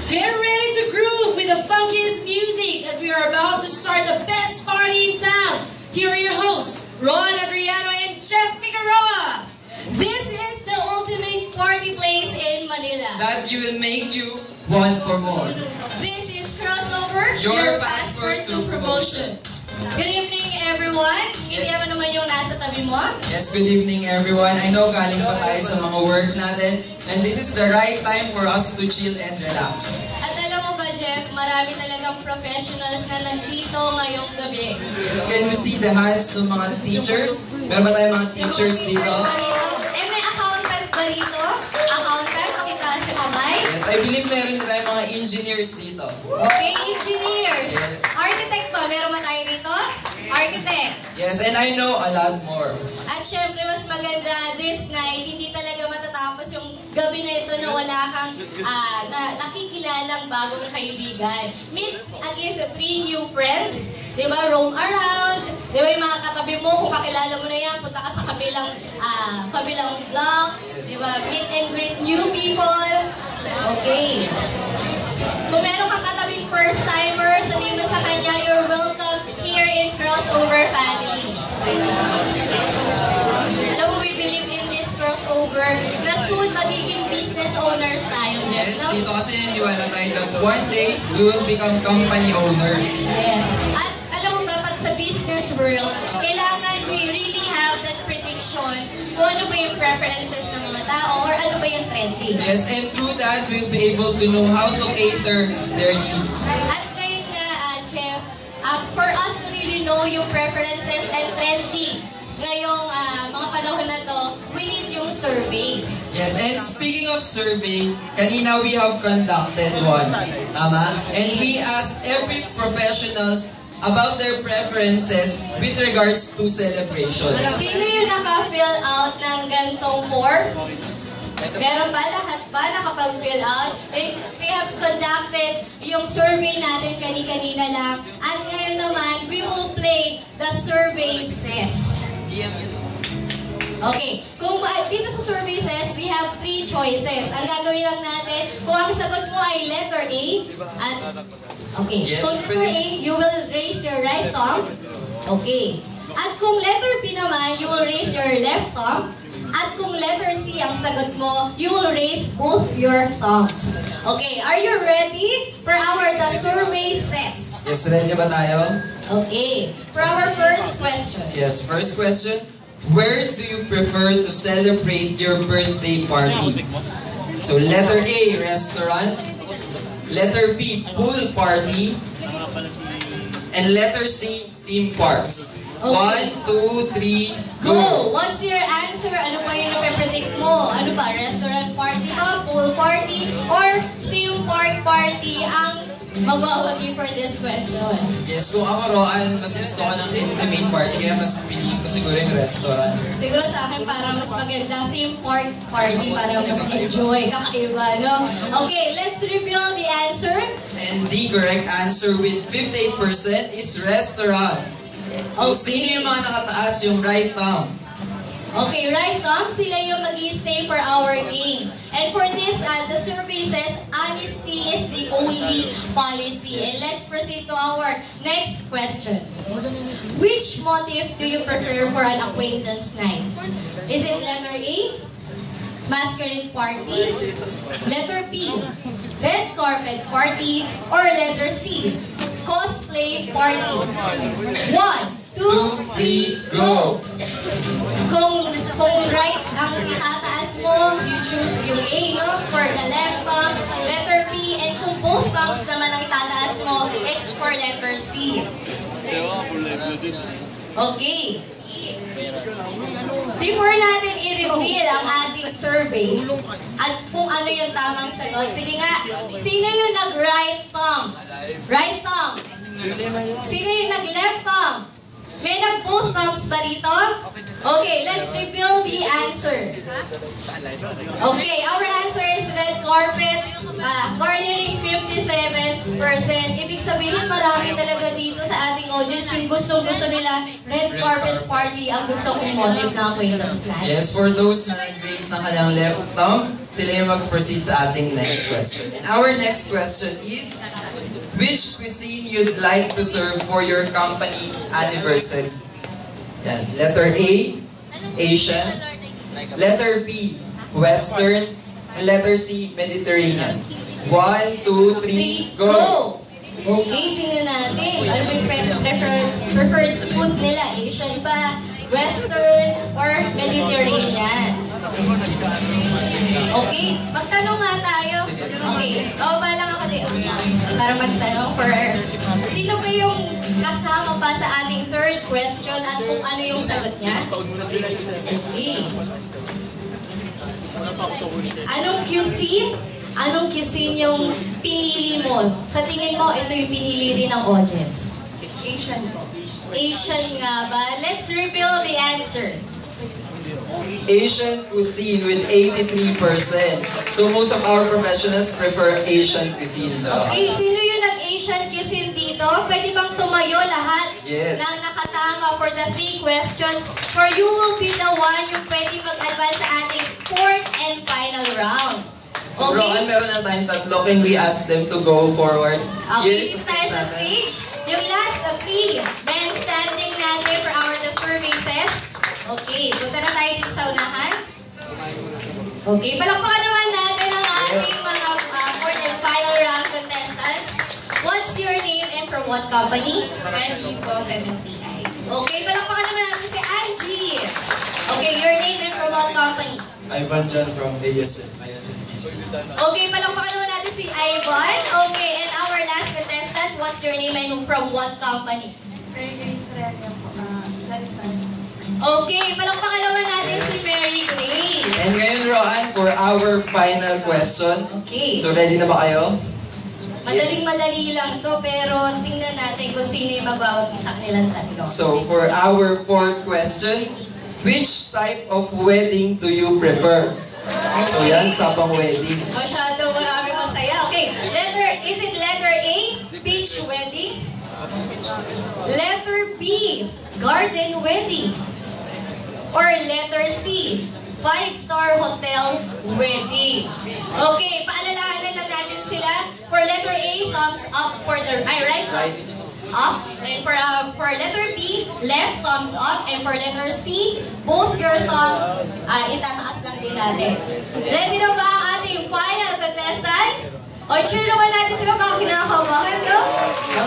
Get ready to groove with the funkiest music as we are about to start the best party in town. Here are your hosts, Ron Adriano and Jeff Figueroa. This is the ultimate party place in Manila. That you will make you want for more. This is Crossover, Your passport to promotion. Good evening, everyone. Hindi mo naman yung nasa tabi mo. Yes, good evening everyone. I know galing pa tayo sa mga work natin and this is the right time for us to chill and relax. At alam mo ba, Jeff, marami talagang professionals na nandito ngayong gabi. Yes, can you see the hands ng mga teachers? Meron ba tayong mga teachers dito? May accountant ba dito? Accountant, pakita sa kamay. Yes, I believe meron din tayong mga engineers dito. Okay, engineers. Yes. Architect ba? Meron ba tayo dito? Architect. Yes, and I know a lot more. At syempre, mas maganda this night, hindi talaga matatapos yung gabi na ito na wala kang nakikilalang bagong kaibigan. Meet at least 3 new friends. Di ba? Roam around. Di ba yung mga katabi mo, kung kakilala mo na yan, punta ka sa kabilang block. Yes. Di ba? Meet and greet new people. Okay. Kung meron kang katabing first timer, sabihin mo sa kanya, you're welcome here in Crossover family. Alam mo, we believe in this crossover na soon magiging business owners tayo. Yes, no? dito kasi niniwala tayo that one day we will become company owners. Yes. At alam mo ba, pag sa business world, kailangan we really have that prediction kung ano ba yung preferences ng mga tao or ano ba yung trending. Yes, and through that we'll be able to know how to cater their needs. At ngayon nga, Jeff, for us to really know yung preferences and trending ngayong mga panahon na to, we need yung surveys. Yes, and speaking of survey, kanina we have conducted one. Tama? And we asked every professionals about their preferences with regards to celebration. Sino yung naka-fill out ng gantong form? Meron ba? Lahat ba nakapag-fill out? We have conducted yung survey natin kanina lang. At ngayon naman, we will play the survey says. Okay. Kung dito sa survey says, we have 3 choices. Ang gagawin lang natin, kung ang sagot mo ay letter A, at okay. Yes, Kung letter A, you will raise your right thumb. Okay. At kung letter B naman, you will raise your left thumb. At kung letter C ang sagot mo, you will raise both your thumbs. Okay, are you ready for the survey says? Yes, ready ba tayo? Okay, for our first question. Yes, first question. Where do you prefer to celebrate your birthday party? So letter A, restaurant. Letter B, pool party. And letter C, theme parks. Okay. 1, 2, 3, go! Go! What's your answer? Ano ba yung nape-predict mo? Ano ba? Restaurant party ba? Pool party? Or theme park party ang magwawagi for this question? Yes, kung ako Roan, mas gusto ko ng intimate party, kaya mas piliin ko siguro yung restaurant. Siguro sa akin para mas maganda theme park party para mas enjoy, kakaiba, no? Okay, let's reveal the answer. And the correct answer with 58% is restaurant. So, Okay. sino yung mga nakataas yung right thumb? Okay, right thumb, sila yung mag-i-stay for our game. And for this, the survey says, honesty is the only policy. And let's proceed to our next question. Which motive do you prefer for an acquaintance night? Is it letter A, masquerade party? Letter B, red carpet party? Or letter C, cosplay party? 1, 2, 3, go! Kung right ang itataas mo, you choose yung A, no? For the left thumb, letter B, and kung both thumbs naman ang itataas mo, it's for letter C. Okay. Before natin i-reveal ang ating survey at kung ano yung tamang sagot, sige nga, sino yung nag-right thumb? Right thumb. Sino yung nag-left thumb? May nag-both thumbs ba dito? Okay, let's reveal the answer. Okay, our answer is red carpet, garnering 57%. Ibig sabihin, marami talaga dito sa ating audience yung gustong-gusto nila, red carpet party ang gusto kong motive ng acquaintance night. Yes, for those na nag-raise ng kanyang left thumb, sila yung mag-proceed sa ating next question. And our next question is, which cuisine you'd like to serve for your company anniversary? Yan. Letter A, Asian. Letter B, Western. And letter C, Mediterranean. 1, 2, 3, go! Okay, tingnan natin. Ano ba yung preferred food nila? Asian ba? Western? Or Mediterranean? Okay, magtanong nga tayo. Okay, ba lang ako din. Para magtanong for sino ba yung kasama pa sa ating third question at kung ano yung sagot niya? Okay. Anong cuisine yung pinili mo? Sa tingin mo, ito yung pinili rin ng audience. Asian po. Asian nga ba? Let's reveal the answer. Asian cuisine with 83%. So most of our professionals prefer Asian cuisine. Okay, sino yung nag-Asian cuisine dito? Pwede bang tumayo lahat Yes. na nakatama for the 3 questions? For you will be the one yung pwede mag-advance sa ating 4th and final round. So Roan, meron na tayong tatlo. Can we ask them to go forward? Okay, Yes, dito tayo sa stage. Yung last na 3, then standing natin for our the survey says. Okay, punta na tayo dito sa unahan. Okay, palakpakan naman natin ang ating mga 4th and final round contestants. What's your name and from what company? Angie po, MMPI. Okay, palakpakan naman natin si Angie. Okay, your name and from what company? Ivan John from ISNBC. Okay, palakpakan naman natin si Ivan. Okay, and our last contestant, what's your name and from what company? Prayer Australia po, Jennifer. Okay, palakpakan naman natin si Mary Grace. And ngayon, Roan, for our final question. Okay. So ready na ba kayo? Madaling-madali lang to, pero tingnan natin kung sino yung magbawag isa nilang tatlo. So for our 4th question, which type of wedding do you prefer? So yan, sapang wedding. Masyado marami masaya. Okay, is it letter A, beach wedding? Letter B, garden wedding? Or letter C, 5-star hotel wedding? Okay, paalalahanan lang natin sila. For letter A, thumbs up for the, right thumbs up. And for letter B, left thumbs up. And for letter C, both your thumbs, itataas lang din natin. Ready na ba ang ating final contestants? O, cheer naman natin sila, baka kinakabahan, no?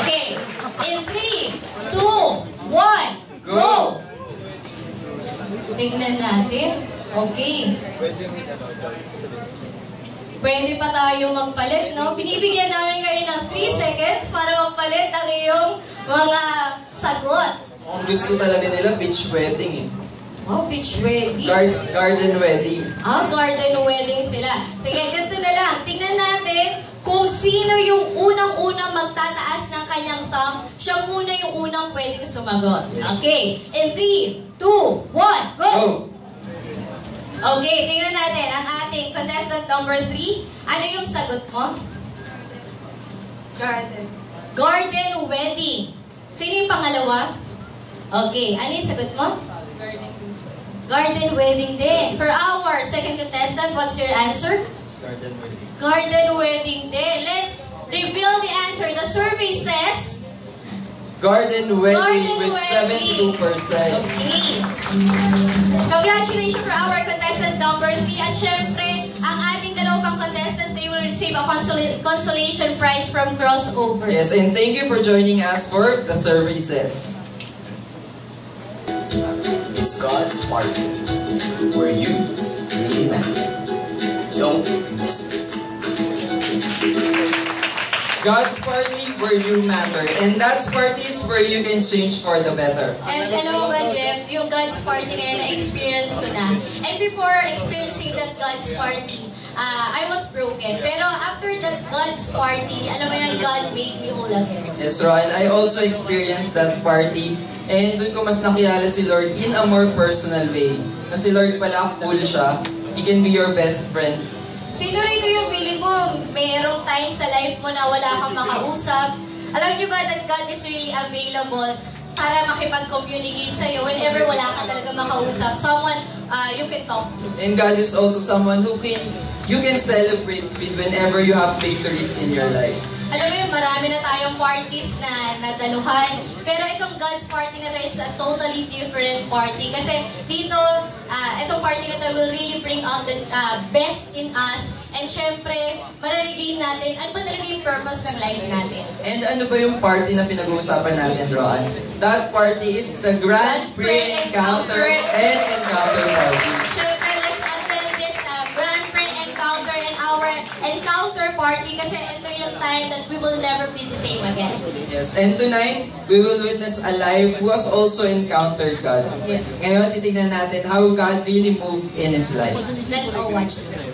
Okay, in 3, 2, 1, go! Tingnan natin. Okay. Pwede pa tayo magpalit, no? Binibigyan namin kayo ng 3 seconds para magpalit ang iyong mga sagot. Ang gusto talaga nila, beach wedding eh. Wow, beach wedding. Garden wedding. Garden wedding sila. Sige, ganito na lang. Tingnan natin kung sino yung unang-unang magtataas ng kanyang thumb. Siya muna yung unang pwedeng sumagot. Okay. In 3, 2, 1, go! Okay, tingnan natin ang ating contestant number 3. Ano yung sagot mo? Garden. Garden wedding. Sino yung pangalawa? Okay, ano yung sagot mo? Garden. Garden wedding din. For our second contestant, what's your answer? Garden wedding. Garden wedding din. Let's reveal the answer. The survey says Garden wedding Garden with wedding. 72%. Okay. Congratulations for our contestant number 3. At syempre, ang ating dalawang contestants, they will receive a consolation prize from Crossover. Yes, and thank you for joining us for the services. It's God's party, where you really matter. Don't miss it. God's party where you matter. And that's parties where you can change for the better. And alam mo ba, Jeff, yung God's party na yan, na-experience ko na. And before experiencing that God's party, I was broken. Pero after that God's party, alam mo yan, God made me whole again. Yes, Roan, I also experienced that party. And doon ko mas nakilala si Lord in a more personal way. Na si Lord pala, cool siya. He can be your best friend. Sino rito yung feeling mo, mayroong time sa life mo na wala kang makausap? Alam niyo ba that God is really available para makipag-communicate sa'yo whenever wala ka talaga makausap? Someone you can talk to. And God is also someone who you can celebrate with whenever you have victories in your life. Alam mo yun, marami na tayong parties na nadaluhan. Pero itong God's party na to, it's a totally different party. Kasi dito, itong party na to will really bring out the best in us. And syempre, mariregain natin ano ba talaga yung purpose ng life natin. And ano ba yung party na pinag-uusapan natin, Roan? That party is the Grand Prix Encounter and Encounter Party. Syempre, let's attend this Grand Prix Encounter and our Encounter Party kasi ito yung time that we will never be the same again. Yes, and tonight, we will witness a life who has also encountered God. Yes. Ngayon, titignan natin how God really moved in his life. Let's all watch this.